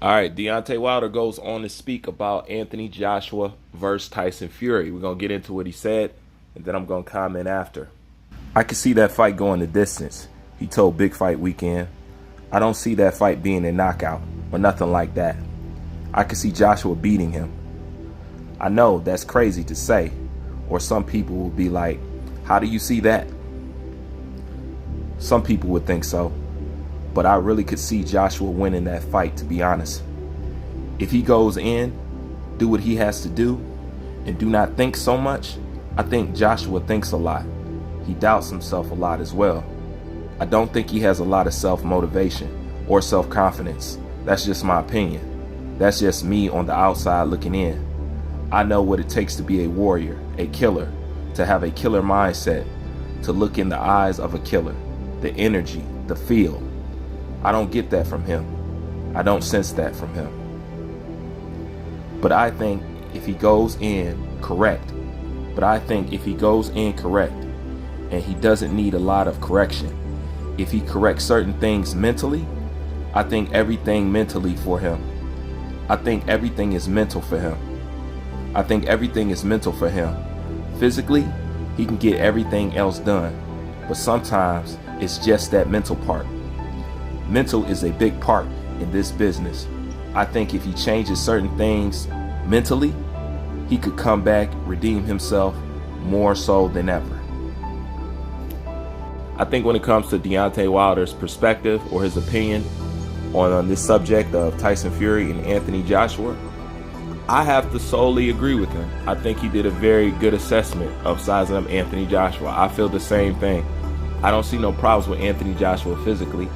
All right, Deontay Wilder goes on to speak about Anthony Joshua versus Tyson Fury. We're going to get into what he said, and then I'm going to comment after. I can see that fight going the distance, he told Big Fight Weekend. I don't see that fight being a knockout or nothing like that. I can see Joshua beating him. I know that's crazy to say, or some people will be like, how do you see that? Some people would think so, but I really could see Joshua winning that fight, to be honest. If he goes in, do what he has to do, and do not think so much, I think Joshua thinks a lot. He doubts himself a lot as well. I don't think he has a lot of self-motivation or self-confidence. That's just my opinion. That's just me on the outside looking in. I know what it takes to be a warrior, a killer, to have a killer mindset, to look in the eyes of a killer, the energy, the feel. I don't get that from him. I don't sense that from him. But I think if he goes in correct, and he doesn't need a lot of correction, if he corrects certain things mentally, I think everything mentally for him. I think everything is mental for him. Physically, he can get everything else done, but sometimes it's just that mental part. Mental is a big part in this business. I think if he changes certain things mentally, he could come back, redeem himself more so than ever. I think when it comes to Deontay Wilder's perspective or his opinion on this subject of Tyson Fury and Anthony Joshua, I have to solely agree with him. I think he did a very good assessment of sizing up Anthony Joshua. I feel the same thing. I don't see no problems with Anthony Joshua physically.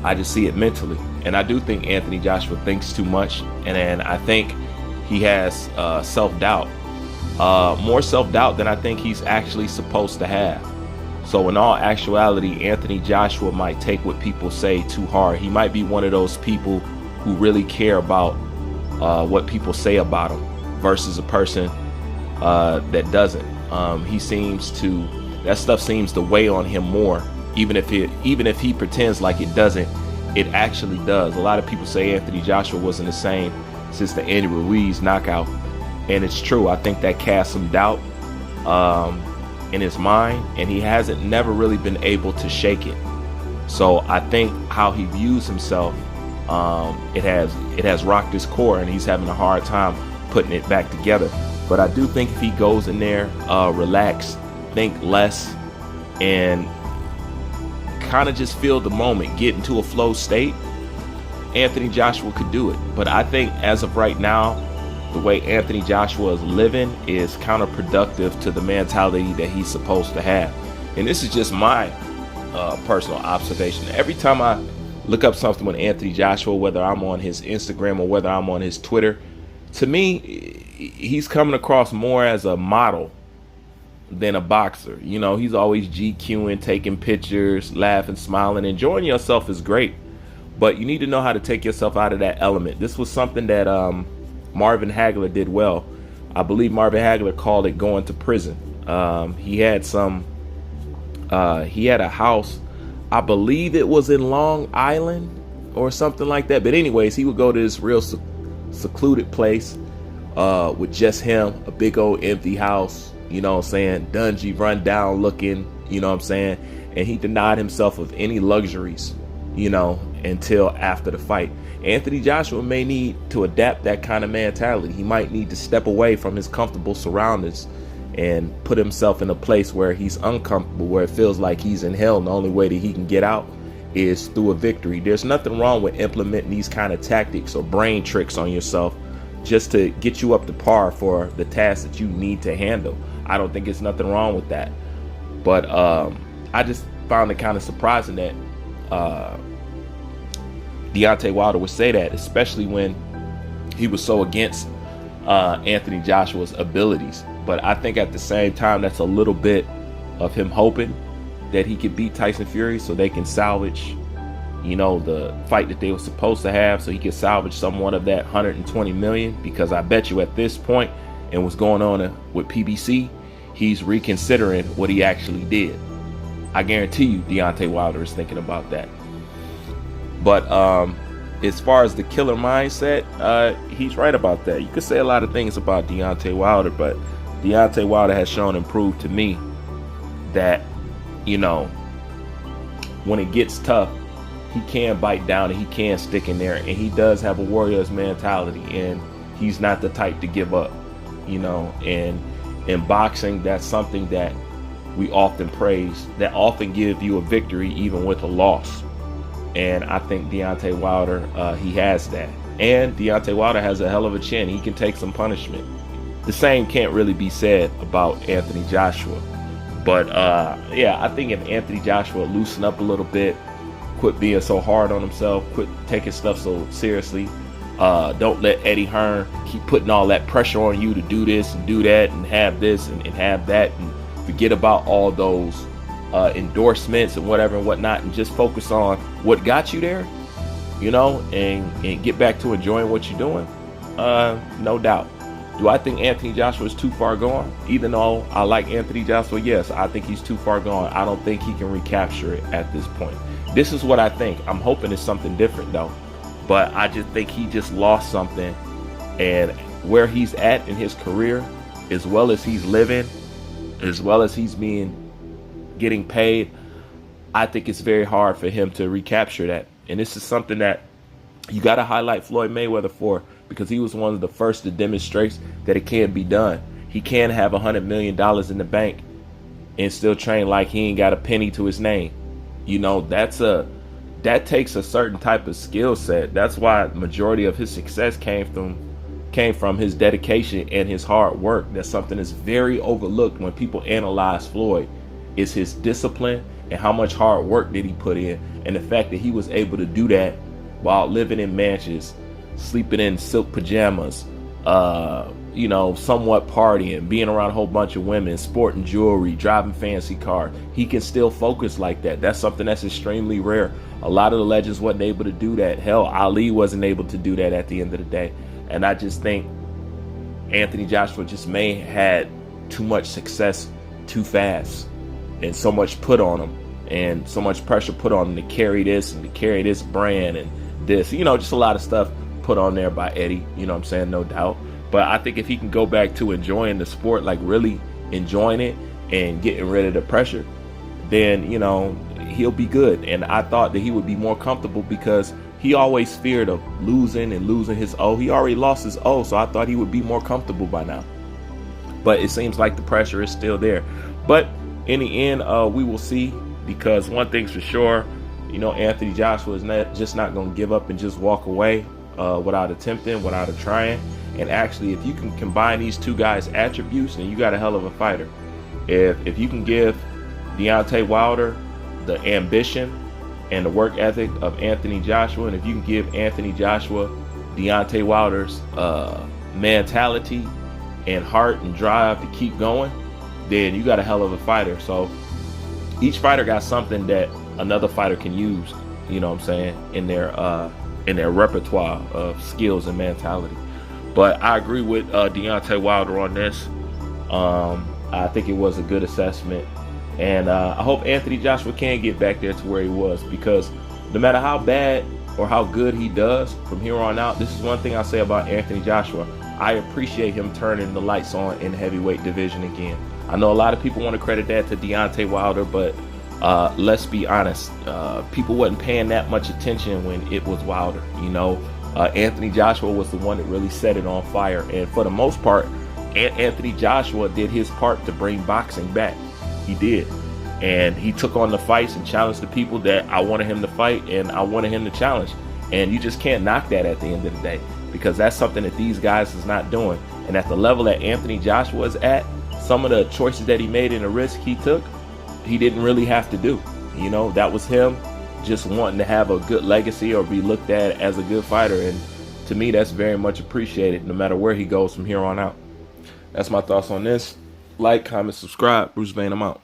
I just see it mentally. And I do think Anthony Joshua thinks too much. And I think he has self-doubt. More self-doubt than I think he's actually supposed to have. So in all actuality, Anthony Joshua might take what people say too hard. He might be one of those people who really care about what people say about him versus a person that doesn't. That stuff seems to weigh on him more. Even if he pretends like it doesn't, it actually does. A lot of people say Anthony Joshua wasn't the same since the Andy Ruiz knockout, and it's true. I think that cast some doubt in his mind, and he hasn't never really been able to shake it. So I think how he views himself, it has rocked his core, and he's having a hard time putting it back together. But I do think if he goes in there, relax, think less, and kind of just feel the moment, get into a flow state, Anthony Joshua could do it. But I think as of right now, the way Anthony Joshua is living is counterproductive to the mentality that he's supposed to have. And this is just my personal observation. Every time I look up something with Anthony Joshua, whether I'm on his Instagram or whether I'm on his Twitter, to me, he's coming across more as a model than a boxer. You know, he's always GQing, taking pictures, laughing, smiling. Enjoying yourself is great, but you need to know how to take yourself out of that element. This was something that Marvin Hagler did well. I believe Marvin Hagler called it going to prison. He had a house, I believe it was in Long Island or something like that. But anyways, he would go to this real secluded place with just him, a big old empty house, you know what I'm saying, dungy, run down looking, you know what I'm saying. And he denied himself of any luxuries, you know, until after the fight. Anthony Joshua may need to adapt that kind of mentality. He might need to step away from his comfortable surroundings and put himself in a place where he's uncomfortable, where it feels like he's in hell, and the only way that he can get out is through a victory. There's nothing wrong with implementing these kind of tactics or brain tricks on yourself just to get you up to par for the task that you need to handle. I don't think there's nothing wrong with that. But I just found it kind of surprising that Deontay Wilder would say that, especially when he was so against Anthony Joshua's abilities. But I think at the same time, that's a little bit of him hoping that he could beat Tyson Fury so they can salvage, you know, the fight that they were supposed to have, so he could salvage somewhat of that 120 million. Because I bet you at this point, and what's going on with PBC, he's reconsidering what he actually did. I guarantee you Deontay Wilder is thinking about that. But as far as the killer mindset, he's right about that. You could say a lot of things about Deontay Wilder, but Deontay Wilder has shown and proved to me that, you know, when it gets tough, he can bite down and he can stick in there, and he does have a warrior's mentality, and he's not the type to give up, you know. And in boxing, that's something that we often praise, that often give you a victory even with a loss. And I think Deontay Wilder, he has that. And Deontay Wilder has a hell of a chin. He can take some punishment. The same can't really be said about Anthony Joshua. But yeah, I think if Anthony Joshua loosen up a little bit, quit being so hard on himself, quit taking stuff so seriously, don't let Eddie Hearn keep putting all that pressure on you to do this and do that and have this and have that, and forget about all those endorsements and whatever and whatnot, and just focus on what got you there, you know, and get back to enjoying what you're doing. No doubt. Do I think Anthony Joshua is too far gone? Even though I like Anthony Joshua, yes, I think he's too far gone. I don't think he can recapture it at this point. This is what I think. I'm hoping it's something different though. But I just think he just lost something, and where he's at in his career, as well as he's living, as well as he's getting paid, I think it's very hard for him to recapture that. And this is something that you got to highlight Floyd Mayweather for, because he was one of the first to demonstrate that it can be done. He can have $100 million in the bank and still train like he ain't got a penny to his name. You know, that takes a certain type of skill set. That's why the majority of his success came from his dedication and his hard work. That's something that's very overlooked when people analyze Floyd, is his discipline and how much hard work did he put in, and the fact that he was able to do that while living in mansions, sleeping in silk pajamas, you know, somewhat partying, being around a whole bunch of women, sporting jewelry, driving fancy cars. He can still focus like that. That's something that's extremely rare. A lot of the legends wasn't able to do that. Hell, Ali wasn't able to do that at the end of the day. And I just think Anthony Joshua just may have had too much success too fast, and so much put on him, and so much pressure put on him to carry this and to carry this brand and this, you know, just a lot of stuff put on there by Eddie, you know what I'm saying, no doubt. But I think if he can go back to enjoying the sport, like really enjoying it and getting rid of the pressure, then, you know, he'll be good. And I thought that he would be more comfortable, because he always feared of losing his O. He already lost his O, so I thought he would be more comfortable by now. But it seems like the pressure is still there. But in the end, we will see, because one thing's for sure, you know, Anthony Joshua is not going to give up and just walk away without attempting, without trying. And actually, if you can combine these two guys' attributes, then you got a hell of a fighter. If you can give Deontay Wilder the ambition and the work ethic of Anthony Joshua, and if you can give Anthony Joshua Deontay Wilder's mentality and heart and drive to keep going, then you got a hell of a fighter. So each fighter got something that another fighter can use, you know what I'm saying, in their repertoire of skills and mentality. But I agree with Deontay Wilder on this. I think it was a good assessment. And I hope Anthony Joshua can get back there to where he was, because no matter how bad or how good he does from here on out, this is one thing I say about Anthony Joshua. I appreciate him turning the lights on in the heavyweight division again. I know a lot of people want to credit that to Deontay Wilder, but let's be honest. People wasn't paying that much attention when it was Wilder, you know. Anthony Joshua was the one that really set it on fire. And for the most part, Anthony Joshua did his part to bring boxing back. He did. And he took on the fights and challenged the people that I wanted him to fight and I wanted him to challenge. And you just can't knock that at the end of the day, because that's something that these guys is not doing. And at the level that Anthony Joshua is at, some of the choices that he made and the risk he took, he didn't really have to do. You know, that was him just wanting to have a good legacy or be looked at as a good fighter. And to me, that's very much appreciated no matter where he goes from here on out. That's my thoughts on this. Like, comment, subscribe. Bruce Vane, I'm out.